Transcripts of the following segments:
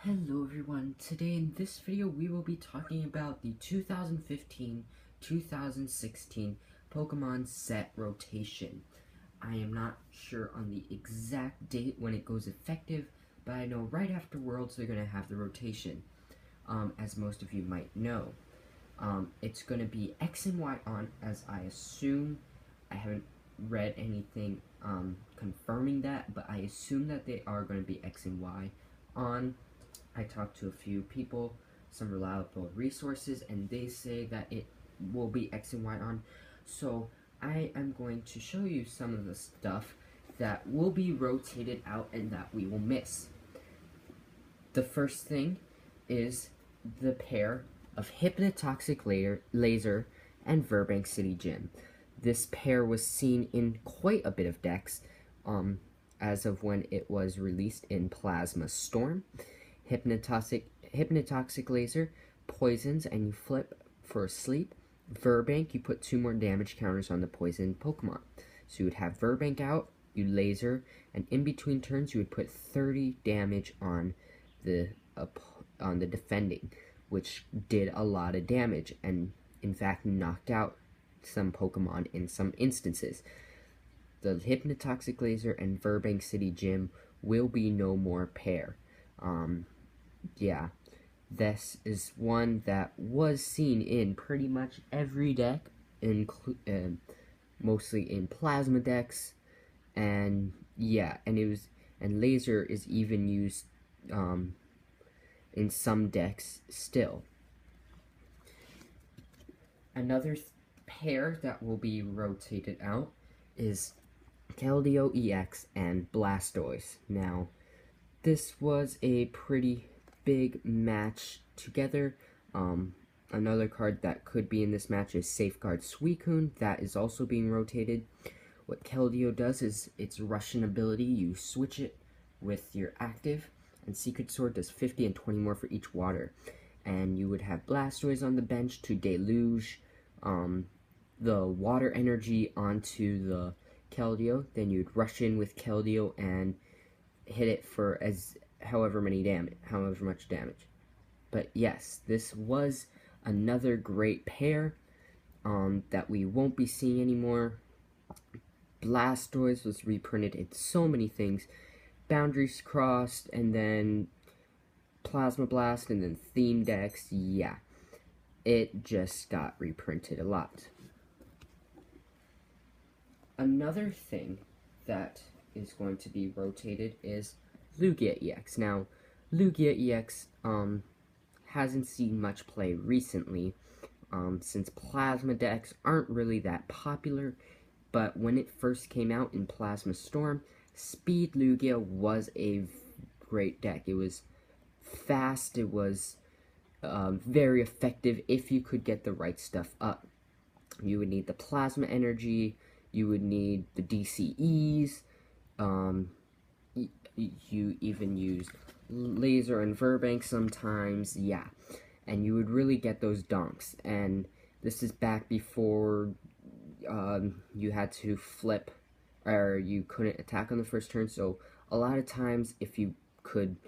Hello everyone, today in this video we will be talking about the 2015-2016 Pokemon set rotation. I am not sure on the exact date when it goes effective, but I know right after Worlds they're going to have the rotation, as most of you might know. It's going to be X and Y on, as I assume. I haven't read anything confirming that, but I assume that they are going to be X and Y on. I talked to a few people, some reliable resources, and they say that it will be X and Y on. So I am going to show you some of the stuff that will be rotated out and that we will miss. The first thing is the pair of Hypnotoxic Laser and Burbank City Gym. This pair was seen in quite a bit of decks as of when it was released in Plasma Storm. Hypnotoxic Laser poisons and you flip for a sleep. Burbank, you put 2 more damage counters on the poison Pokemon. So you would have Burbank out, you laser, and in between turns you would put 30 damage on the defending, which did a lot of damage and in fact knocked out some Pokemon in some instances. The Hypnotoxic Laser and Burbank City Gym will be no more pair. Yeah, this is one that was seen in pretty much every deck, mostly in plasma decks, and yeah, and laser is even used in some decks still. Another pair that will be rotated out is Keldeo EX and Blastoise. Now, this was a pretty big match together. Another card that could be in this match is Safeguard Suicune. That is also being rotated. What Keldeo does is its Russian ability, you switch it with your active, and Secret Sword does 50 and 20 more for each water. And you would have Blastoise on the bench to deluge the water energy onto the Keldeo. Then you'd rush in with Keldeo and hit it for however much damage. But yes, this was another great pair that we won't be seeing anymore. Blastoise was reprinted in so many things. Boundaries Crossed, and then Plasma Blast, and then Theme Decks. Yeah, it just got reprinted a lot. Another thing that is going to be rotated is Lugia EX. Now, Lugia EX hasn't seen much play recently, since plasma decks aren't really that popular, but when it first came out in Plasma Storm, Speed Lugia was a great deck. It was fast, it was very effective if you could get the right stuff up. You would need the plasma energy, you would need the DCEs, you even used laser and Burbank sometimes, yeah, and you would really get those dunks. And this is back before you had to flip, or you couldn't attack on the first turn, so a lot of times if you could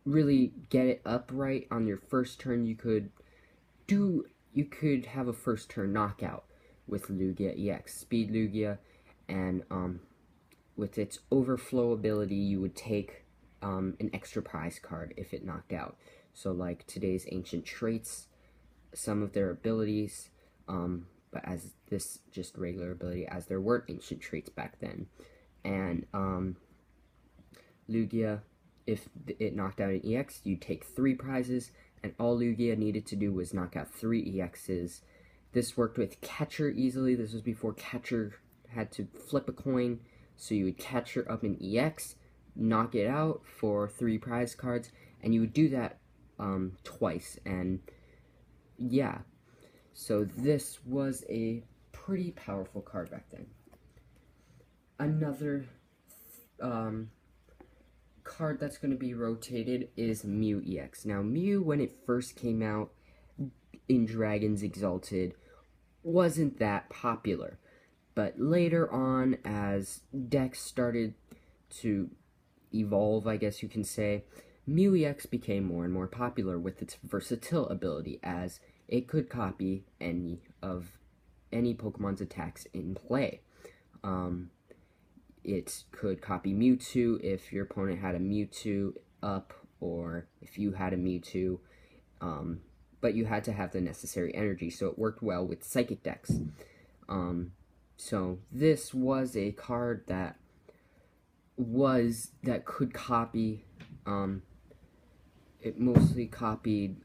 really get it up right on your first turn, you could have a first turn knockout with Lugia EX. Speed Lugia, and with its overflow ability, you would take an extra prize card if it knocked out. So like today's Ancient Traits, some of their abilities, but as this just regular ability, as there weren't Ancient Traits back then. And Lugia, if it knocked out an EX, you'd take 3 prizes, and all Lugia needed to do was knock out 3 EXs. This worked with Catcher easily. This was before Catcher had to flip a coin, so you would Catcher up an EX, knock it out for 3 prize cards, and you would do that twice, and yeah. So this was a pretty powerful card back then. Another card that's going to be rotated is Mew EX. Now, Mew, when it first came out in Dragons Exalted, wasn't that popular. But later on, as decks started to evolve, I guess you can say, Mew EX became more and more popular with its versatile ability, as it could copy any Pokemon's attacks in play. It could copy Mewtwo if your opponent had a Mewtwo up, or if you had a Mewtwo, but you had to have the necessary energy, so it worked well with Psychic decks. So this was a card that could copy, it mostly copied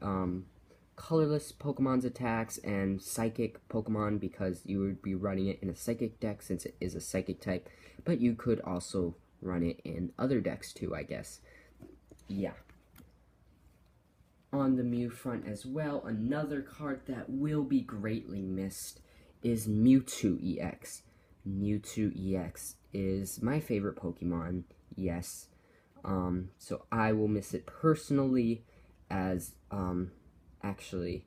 colorless Pokemon's attacks and Psychic Pokemon, because you would be running it in a Psychic deck since it is a Psychic type, but you could also run it in other decks too, I guess. Yeah. On the Mew front as well, another card that will be greatly missed is Mewtwo EX. Mewtwo EX is my favorite Pokemon, yes. So I will miss it personally, as actually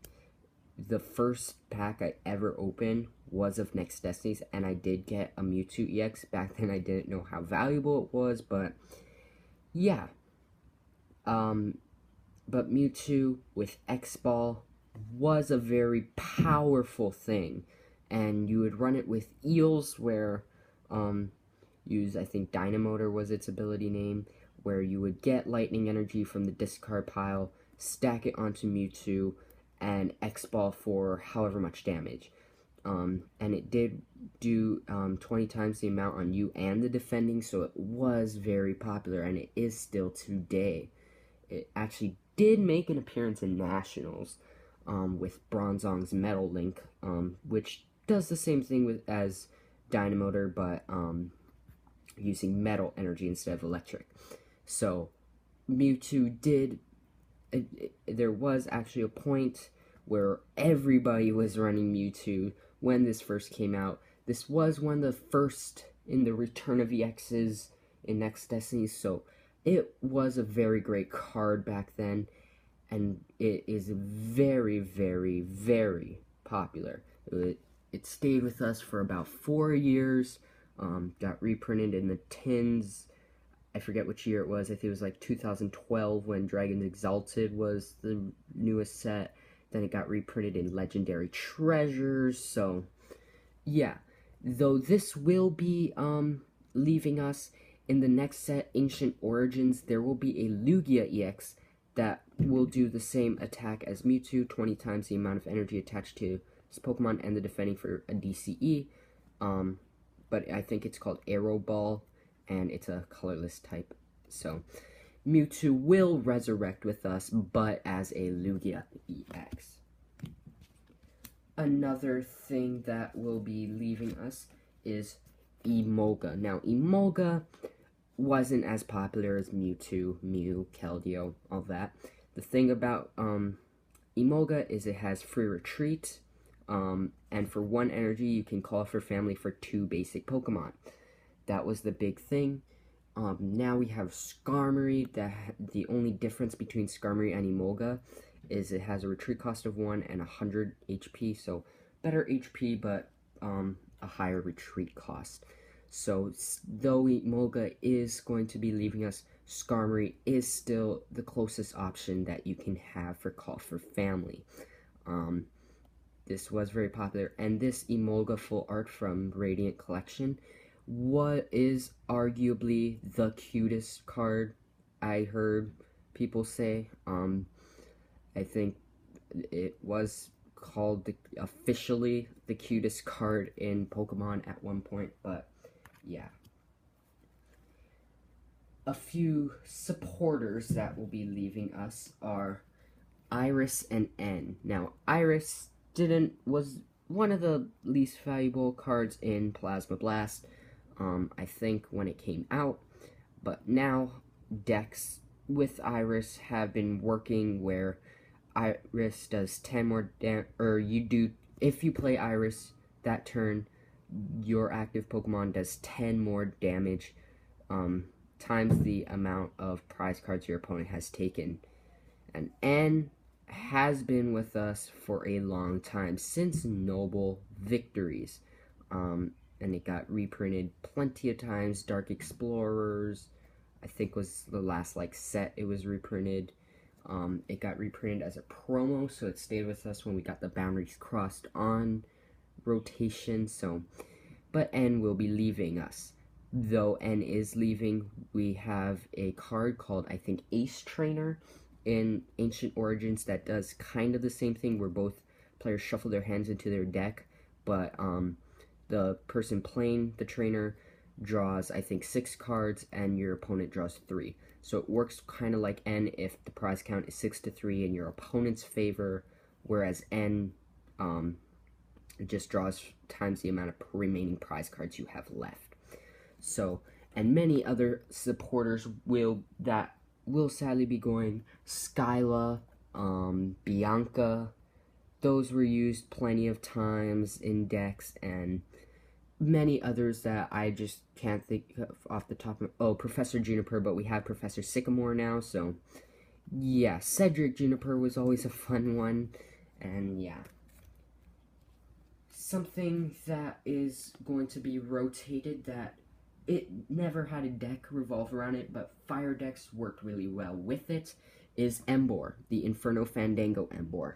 the first pack I ever opened was of Next Destinies, and I did get a Mewtwo EX. Back then I didn't know how valuable it was, but yeah. But Mewtwo with X-Ball was a very powerful thing, and you would run it with Eels, where I think Dynamotor was its ability name, where you would get lightning energy from the discard pile, stack it onto Mewtwo, and X-Ball for however much damage. And it did do 20 times the amount on you and the defending, so it was very popular, and it is still today. It actually did make an appearance in Nationals with Bronzong's Metal Link, which does the same thing as Dynamotor, but using metal energy instead of electric. So Mewtwo did, there was actually a point where everybody was running Mewtwo when this first came out. This was one of the first in the Return of EXs in Next Destiny, so it was a very great card back then, and it is very, very, very popular. It stayed with us for about 4 years, got reprinted in the tins. I forget which year it was. I think it was like 2012 when Dragons Exalted was the newest set. Then it got reprinted in Legendary Treasures. So, yeah. Though this will be leaving us in the next set, Ancient Origins, there will be a Lugia EX that will do the same attack as Mewtwo, 20 times the amount of energy attached to this Pokemon and the defending for a DCE. But I think it's called Arrow Ball, and it's a colorless type. So Mewtwo will resurrect with us, but as a Lugia EX. Another thing that will be leaving us is Emolga. Now, Emolga wasn't as popular as Mewtwo, Mew, Keldeo, all that. The thing about Emolga is it has free retreat, and for 1 energy you can call for family for 2 basic Pokemon. That was the big thing. Now we have Skarmory. The only difference between Skarmory and Emolga is it has a retreat cost of 1 and 100 HP, so better HP, but a higher retreat cost. So, though Emolga is going to be leaving us, Skarmory is still the closest option that you can have for Call for Family. This was very popular, and this Emolga full art from Radiant Collection is arguably the cutest card, I heard people say. I think it was called officially the cutest card in Pokemon at one point, but yeah. A few supporters that will be leaving us are Iris and N. Now, Iris was one of the least valuable cards in Plasma Blast, I think, when it came out, but now decks with Iris have been working where Iris does 10 more if you play Iris that turn, your active Pokemon does 10 more damage, times the amount of prize cards your opponent has taken. And N has been with us for a long time, since Noble Victories, and it got reprinted plenty of times. Dark Explorers, I think was the last like set it was reprinted. It got reprinted as a promo, so it stayed with us when we got the boundaries crossed on rotation. So, but N will be leaving us. Though N is leaving, we have a card called, I think, Ace Trainer in Ancient Origins that does kind of the same thing, where both players shuffle their hands into their deck, but the person playing the trainer draws, I think, 6 cards, and your opponent draws 3. So it works kind of like N if the prize count is 6 to 3 in your opponent's favor, whereas N just draws times the amount of remaining prize cards you have left. So, and many other supporters will sadly be going. Skyla, Bianca, those were used plenty of times in decks, and many others that I just can't think of off the top of... Oh, Professor Juniper, but we have Professor Sycamore now, so... Yeah, Cedric Juniper was always a fun one, and yeah. Something that is going to be rotated that it never had a deck revolve around it, but fire decks worked really well with it, is Embiar, the Inferno Fandango Embiar.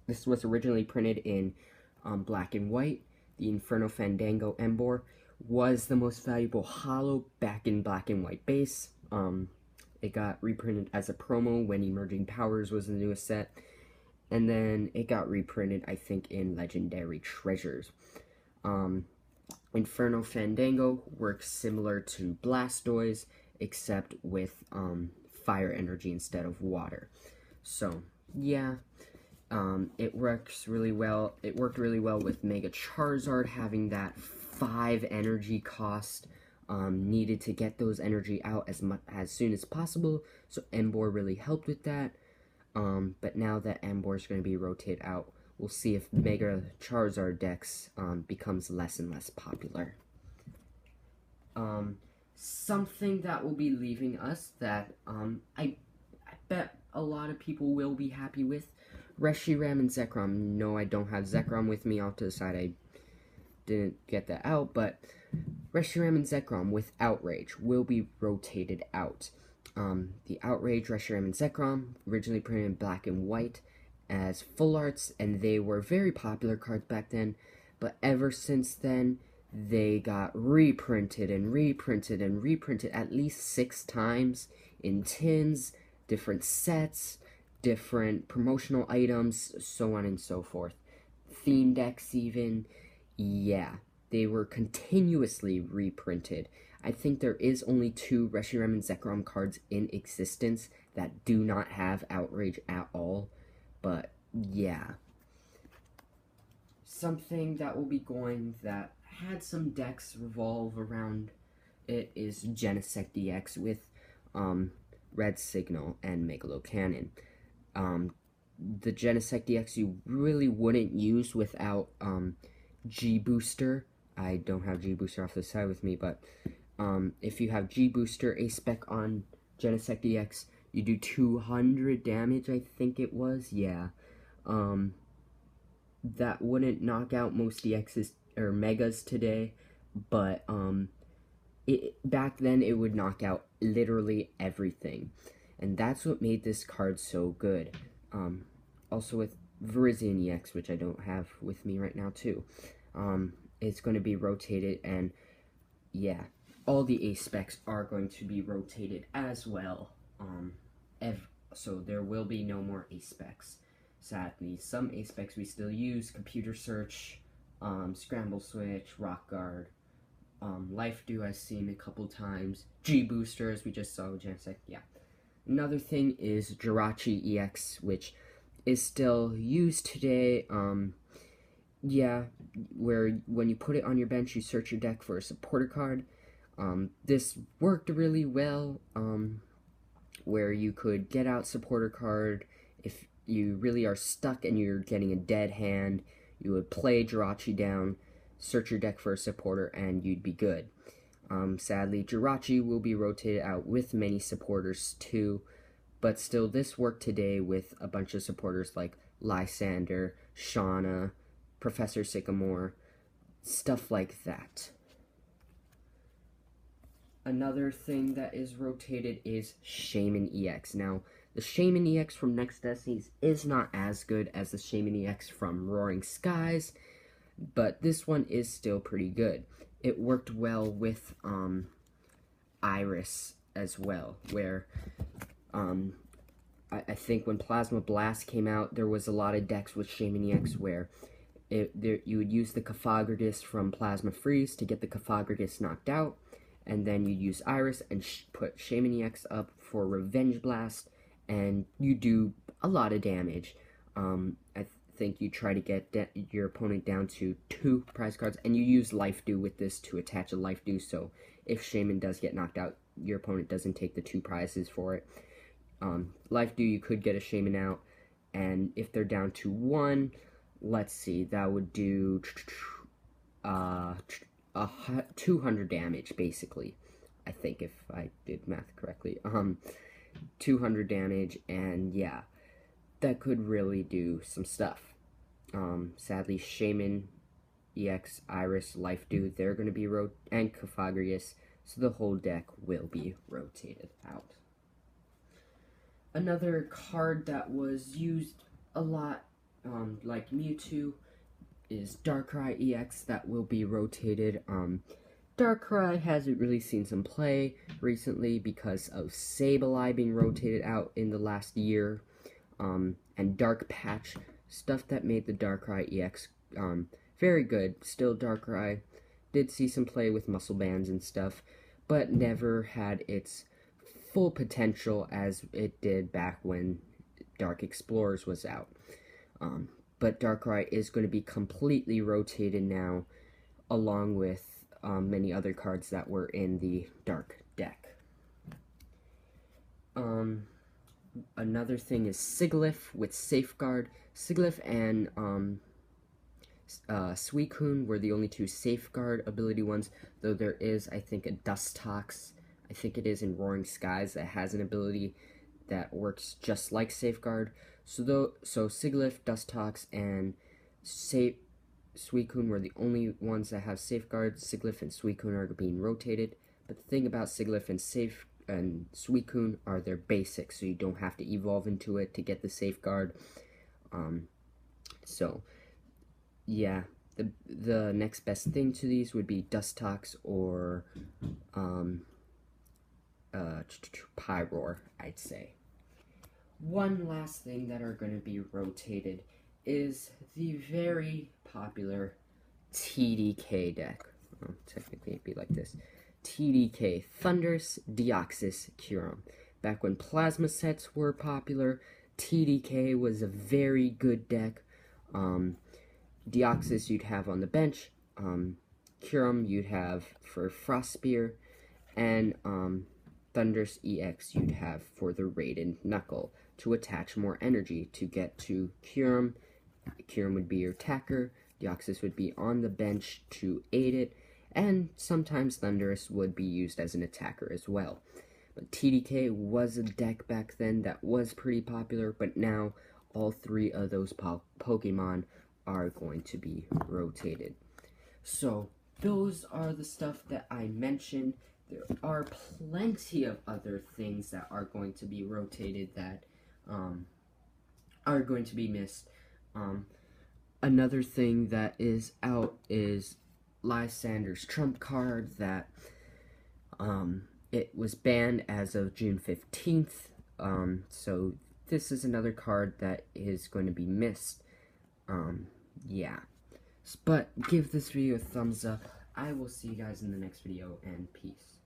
This was originally printed in black and white. The Inferno Fandango Embiar was the most valuable holo back in black and white base. It got reprinted as a promo when Emerging Powers was the newest set. And then it got reprinted, I think, in Legendary Treasures. Inferno Fandango works similar to Blastoise, except with fire energy instead of water. So, yeah. It works really well. It worked really well with Mega Charizard, having that 5 energy cost needed to get those energy out as soon as possible. So Embiar really helped with that. But now that Embiar is going to be rotated out, we'll see if Mega Charizard decks becomes less and less popular. Something that will be leaving us that I bet a lot of people will be happy with. Reshiram and Zekrom. No, I don't have Zekrom with me. Off to the side, I didn't get that out. But Reshiram and Zekrom with Outrage will be rotated out. The Outrage, Reshiram and Zekrom, originally printed in black and white as full arts, and they were very popular cards back then. But ever since then, they got reprinted and reprinted and reprinted at least 6 times in tins, different sets, different promotional items, so on and so forth. Theme decks even. Yeah, they were continuously reprinted. I think there is only 2 Reshiram and Zekrom cards in existence that do not have Outrage at all. But, yeah. Something that will be going that had some decks revolve around it is Genesect DX with Red Signal and Megalocannon. The Genesect DX you really wouldn't use without G-Booster. I don't have G-Booster off the side with me, but if you have G-Booster, a spec on Genesect DX, you do 200 damage, I think it was, yeah. That wouldn't knock out most DXs, or Megas today, but back then it would knock out literally everything. And that's what made this card so good. Also with Reshiram EX, which I don't have with me right now too. It's going to be rotated, and yeah, all the ace specs are going to be rotated as well. So there will be no more ace specs. Sadly, some ace specs we still use: Computer Search, Scramble Switch, Rock Guard, Life Dew I've seen a couple times, G-Booster as we just saw with Genesect, yeah. Another thing is Jirachi EX, which is still used today. Yeah, where when you put it on your bench, you search your deck for a supporter card. This worked really well, where you could get out supporter card. If you really are stuck and you're getting a dead hand, you would play Jirachi down, search your deck for a supporter, and you'd be good. Sadly, Jirachi will be rotated out with many supporters too, but still this worked today with a bunch of supporters like Lysander, Shauna, Professor Sycamore, stuff like that. Another thing that is rotated is Shaymin EX. Now, the Shaymin EX from Next Destinies is not as good as the Shaymin EX from Roaring Skies, but this one is still pretty good. It worked well with Iris as well, where I think when Plasma Blast came out, there was a lot of decks with Shaymin EX where you would use the Kafagradis from Plasma Freeze to get the Kafagradis knocked out, and then you'd use Iris and put Shaymin EX up for Revenge Blast, and you do a lot of damage. I think you try to get your opponent down to 2 prize cards, and you use Life Dew with this to attach a Life Dew, so if Shaymin does get knocked out, your opponent doesn't take the 2 prizes for it. Life Dew, you could get a Shaymin out, and if they're down to 1, let's see, that would do 200 damage, basically. I think, if I did math correctly. 200 damage, and yeah, that could really do some stuff. Sadly, Shaymin EX, Iris, Life Dew, they're going to be and Kafagrius, so the whole deck will be rotated out. Another card that was used a lot, like Mewtwo, is Darkrai EX that will be rotated. Darkrai hasn't really seen some play recently because of Sableye being rotated out in the last year, and Dark Patch, stuff that made the Darkrai EX very good. Still, Darkrai did see some play with muscle bands and stuff, but never had its full potential as it did back when Dark Explorers was out. But Darkrai is going to be completely rotated now, along with many other cards that were in the Dark deck. Another thing is Sigilyph with Safeguard. Sigilyph and Suicune were the only 2 Safeguard ability ones, though there is, I think, a Dustox, I think it is in Roaring Skies, that has an ability that works just like Safeguard. So Sigilyph, Dustox, and Suicune were the only ones that have Safeguard. Sigilyph and Suicune are being rotated, but the thing about Sigilyph and Suicune are they're basic, so you don't have to evolve into it to get the Safeguard. So yeah, the next best thing to these would be Dustox or Pyroar, I'd say. One last thing that are going to be rotated is the very popular TDK deck. Well, technically it'd be like this. TDK, Thundurus, Deoxys, Kyurem. Back when Plasma sets were popular, TDK was a very good deck. Deoxys you'd have on the bench, Kyurem you'd have for Frost Spear, and Thundurus EX you'd have for the Raiden Knuckle to attach more energy to get to Kyurem. Kyurem would be your attacker, Deoxys would be on the bench to aid it, and sometimes Thundurus would be used as an attacker as well. But TDK was a deck back then that was pretty popular, but now all 3 of those Pokemon are going to be rotated. So those are the stuff that I mentioned. There are plenty of other things that are going to be rotated that are going to be missed. Another thing that is out is Lysander's Trump card that it was banned as of June 15th. So this is another card that is going to be missed. Yeah. But give this video a thumbs up. I will see you guys in the next video, and peace.